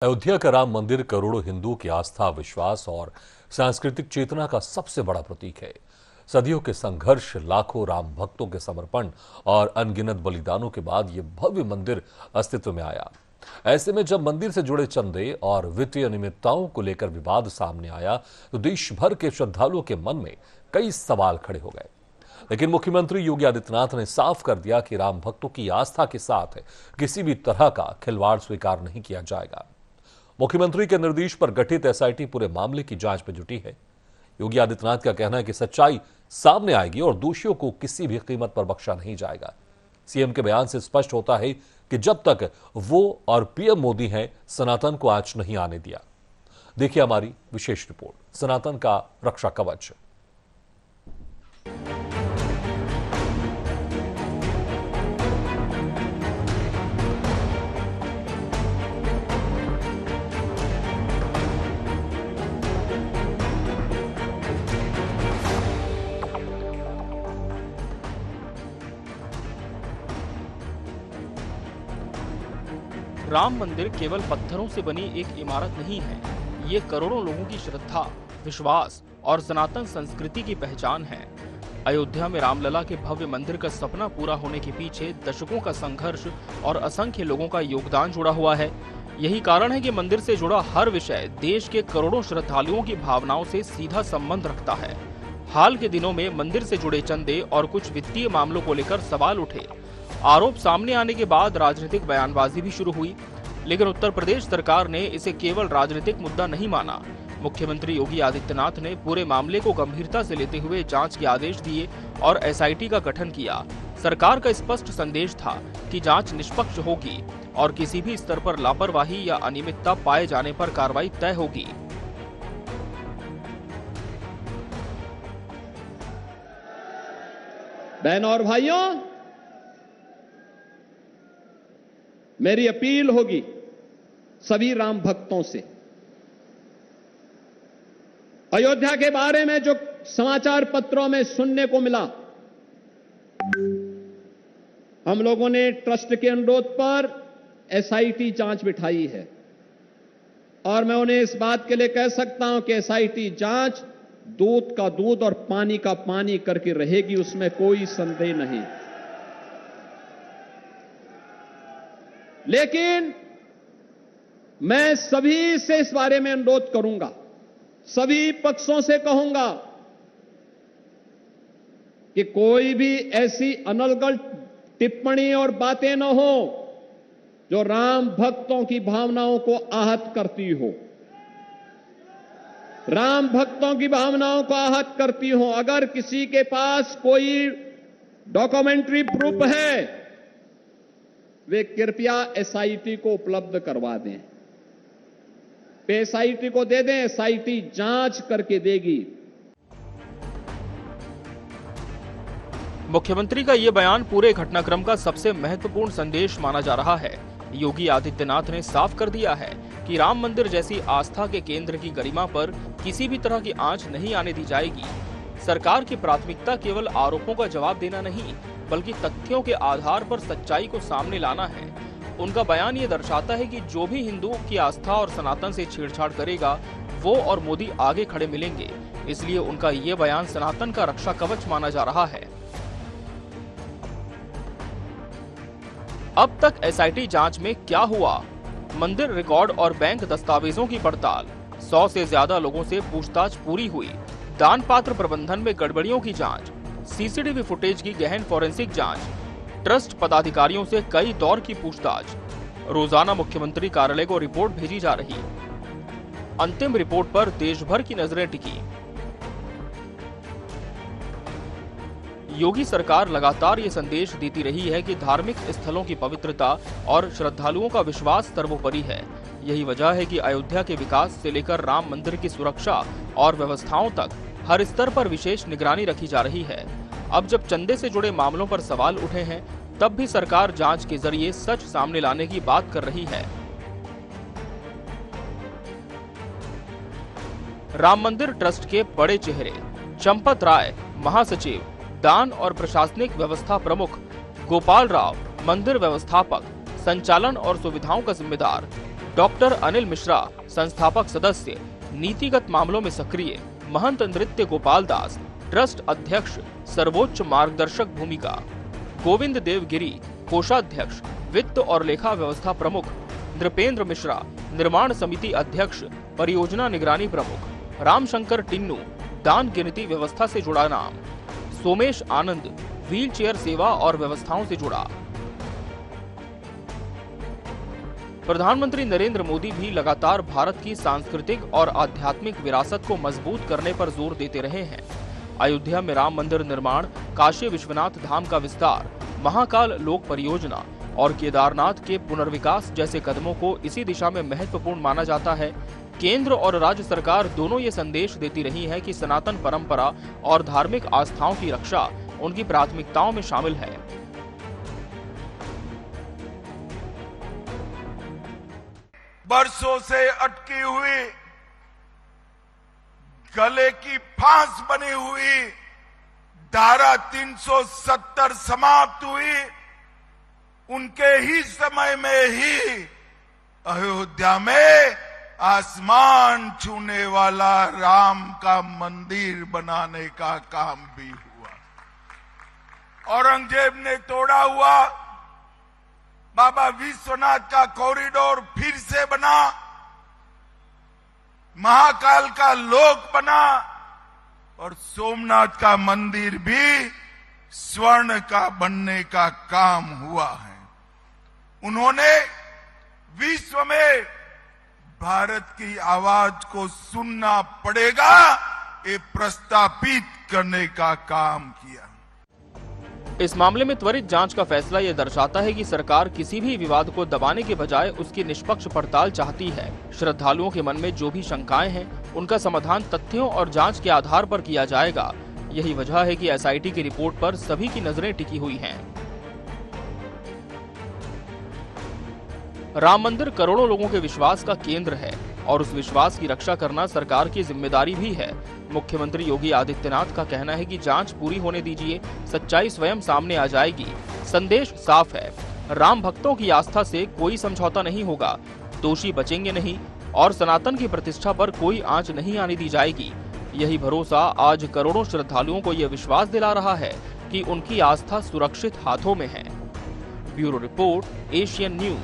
अयोध्या का राम मंदिर करोड़ों हिंदुओं की आस्था, विश्वास और सांस्कृतिक चेतना का सबसे बड़ा प्रतीक है। सदियों के संघर्ष, लाखों राम भक्तों के समर्पण और अनगिनत बलिदानों के बाद यह भव्य मंदिर अस्तित्व में आया। ऐसे में जब मंदिर से जुड़े चंदे और वित्तीय अनियमितताओं को लेकर विवाद सामने आया, तो देश भर के श्रद्धालुओं के मन में कई सवाल खड़े हो गए। लेकिन मुख्यमंत्री योगी आदित्यनाथ ने साफ कर दिया कि राम भक्तों की आस्था के साथ किसी भी तरह का खिलवाड़ स्वीकार नहीं किया जाएगा। मुख्यमंत्री के निर्देश पर गठित एसआईटी पूरे मामले की जांच में जुटी है। योगी आदित्यनाथ का कहना है कि सच्चाई सामने आएगी और दोषियों को किसी भी कीमत पर बख्शा नहीं जाएगा। सीएम के बयान से स्पष्ट होता है कि जब तक वो और पीएम मोदी हैं, सनातन को आंच नहीं आने दिया। देखिए हमारी विशेष रिपोर्ट, सनातन का रक्षा कवच। राम मंदिर केवल पत्थरों से बनी एक इमारत नहीं है। ये करोड़ों लोगों की श्रद्धा, विश्वास और सनातन संस्कृति की पहचान है। अयोध्या में रामलला के भव्य मंदिर का सपना पूरा होने के पीछे दशकों का संघर्ष और असंख्य लोगों का योगदान जुड़ा हुआ है। यही कारण है कि मंदिर से जुड़ा हर विषय देश के करोड़ों श्रद्धालुओं की भावनाओं से सीधा संबंध रखता है। हाल के दिनों में मंदिर से जुड़े चंदे और कुछ वित्तीय मामलों को लेकर सवाल उठे। आरोप सामने आने के बाद राजनीतिक बयानबाजी भी शुरू हुई, लेकिन उत्तर प्रदेश सरकार ने इसे केवल राजनीतिक मुद्दा नहीं माना। मुख्यमंत्री योगी आदित्यनाथ ने पूरे मामले को गंभीरता से लेते हुए जांच के आदेश दिए और एसआईटी का गठन किया। सरकार का स्पष्ट संदेश था कि जांच निष्पक्ष होगी और किसी भी स्तर पर लापरवाही या अनियमितता पाए जाने पर कार्रवाई तय होगी। बहनों और भाइयों, मेरी अपील होगी सभी राम भक्तों से, अयोध्या के बारे में जो समाचार पत्रों में सुनने को मिला, हम लोगों ने ट्रस्ट के अनुरोध पर एसआईटी जांच बिठाई है और मैं उन्हें इस बात के लिए कह सकता हूं कि एसआईटी जांच दूध का दूध और पानी का पानी करके रहेगी, उसमें कोई संदेह नहीं। लेकिन मैं सभी से इस बारे में अनुरोध करूंगा, सभी पक्षों से कहूंगा कि कोई भी ऐसी अनर्गल टिप्पणी और बातें न हो जो राम भक्तों की भावनाओं को आहत करती हो, राम भक्तों की भावनाओं को आहत करती हो। अगर किसी के पास कोई डॉक्यूमेंट्री प्रूफ है, वे कृपया एसआईटी को उपलब्ध करवा दें, एसआईटी को दे दें, एसआईटी जांच करके देगी। मुख्यमंत्री का ये बयान पूरे घटनाक्रम का सबसे महत्वपूर्ण संदेश माना जा रहा है। योगी आदित्यनाथ ने साफ कर दिया है कि राम मंदिर जैसी आस्था के केंद्र की गरिमा पर किसी भी तरह की आंच नहीं आने दी जाएगी। सरकार की प्राथमिकता केवल आरोपों का जवाब देना नहीं, बल्कि तथ्यों के आधार पर सच्चाई को सामने लाना है। उनका बयान ये दर्शाता है कि जो भी हिंदुओं की आस्था और सनातन से छेड़छाड़ करेगा, वो और मोदी आगे खड़े मिलेंगे। इसलिए उनका ये बयान सनातन का रक्षा कवच माना जा रहा है। अब तक एसआईटी जांच में क्या हुआ? मंदिर रिकॉर्ड और बैंक दस्तावेजों की पड़ताल, 100 से ज्यादा लोगों से पूछताछ पूरी हुई, दान पात्र प्रबंधन में गड़बड़ियों की जांच, सीसीटीवी फुटेज की गहन फॉरेंसिक जांच, ट्रस्ट पदाधिकारियों से कई दौर की पूछताछ। रोजाना मुख्यमंत्री कार्यालय को रिपोर्ट भेजी जा रही। अंतिम रिपोर्ट पर देश भर की नजरें टिकी। योगी सरकार लगातार ये संदेश देती रही है कि धार्मिक स्थलों की पवित्रता और श्रद्धालुओं का विश्वास सर्वोपरि है। यही वजह है कि अयोध्या के विकास से लेकर राम मंदिर की सुरक्षा और व्यवस्थाओं तक हर स्तर पर विशेष निगरानी रखी जा रही है। अब जब चंदे से जुड़े मामलों पर सवाल उठे हैं, तब भी सरकार जांच के जरिए सच सामने लाने की बात कर रही है। राम मंदिर ट्रस्ट के बड़े चेहरे, चंपत राय महासचिव, दान और प्रशासनिक व्यवस्था प्रमुख, गोपाल राव मंदिर व्यवस्थापक, संचालन और सुविधाओं का जिम्मेदार, डॉक्टर अनिल मिश्रा संस्थापक सदस्य, नीतिगत मामलों में सक्रिय, महंत नृत्य गोपाल दास, ट्रस्ट अध्यक्ष, सर्वोच्च मार्गदर्शक भूमिका, गोविंद देवगिरी कोषाध्यक्ष, वित्त और लेखा व्यवस्था प्रमुख, नृपेंद्र मिश्रा निर्माण समिति अध्यक्ष, परियोजना निगरानी प्रमुख, रामशंकर टिन्नू दान गिनती व्यवस्था से जुड़ा नाम, सोमेश आनंद व्हील चेयर सेवा और व्यवस्थाओं से जुड़ा। प्रधानमंत्री नरेंद्र मोदी भी लगातार भारत की सांस्कृतिक और आध्यात्मिक विरासत को मजबूत करने पर जोर देते रहे हैं। अयोध्या में राम मंदिर निर्माण, काशी विश्वनाथ धाम का विस्तार, महाकाल लोक परियोजना और केदारनाथ के पुनर्विकास जैसे कदमों को इसी दिशा में महत्वपूर्ण माना जाता है। केंद्र और राज्य सरकार दोनों ये संदेश देती रही है कि सनातन परंपरा और धार्मिक आस्थाओं की रक्षा उनकी प्राथमिकताओं में शामिल है। बरसों से अटकी हुई, गले की फांस बनी हुई धारा 370 समाप्त हुई। उनके ही समय में ही अयोध्या में आसमान छूने वाला राम का मंदिर बनाने का काम भी हुआ। औरंगजेब ने तोड़ा हुआ बाबा विश्वनाथ का कॉरिडोर फिर से बना, महाकाल का लोक बना और सोमनाथ का मंदिर भी स्वर्ण का बनने का काम हुआ है। उन्होंने विश्व में भारत की आवाज को सुनना पड़ेगा ये प्रस्तापित करने का काम किया। इस मामले में त्वरित जांच का फैसला ये दर्शाता है कि सरकार किसी भी विवाद को दबाने के बजाय उसकी निष्पक्ष पड़ताल चाहती है। श्रद्धालुओं के मन में जो भी शंकाएं हैं, उनका समाधान तथ्यों और जांच के आधार पर किया जाएगा। यही वजह है कि एसआईटी की रिपोर्ट पर सभी की नजरें टिकी हुई हैं। राम मंदिर करोड़ों लोगों के विश्वास का केंद्र है और उस विश्वास की रक्षा करना सरकार की जिम्मेदारी भी है। मुख्यमंत्री योगी आदित्यनाथ का कहना है कि जांच पूरी होने दीजिए, सच्चाई स्वयं सामने आ जाएगी। संदेश साफ है, राम भक्तों की आस्था से कोई समझौता नहीं होगा, दोषी बचेंगे नहीं और सनातन की प्रतिष्ठा पर कोई आंच नहीं आने दी जाएगी। यही भरोसा आज करोड़ों श्रद्धालुओं को यह विश्वास दिला रहा है कि उनकी आस्था सुरक्षित हाथों में है। Bureau report, Asian news.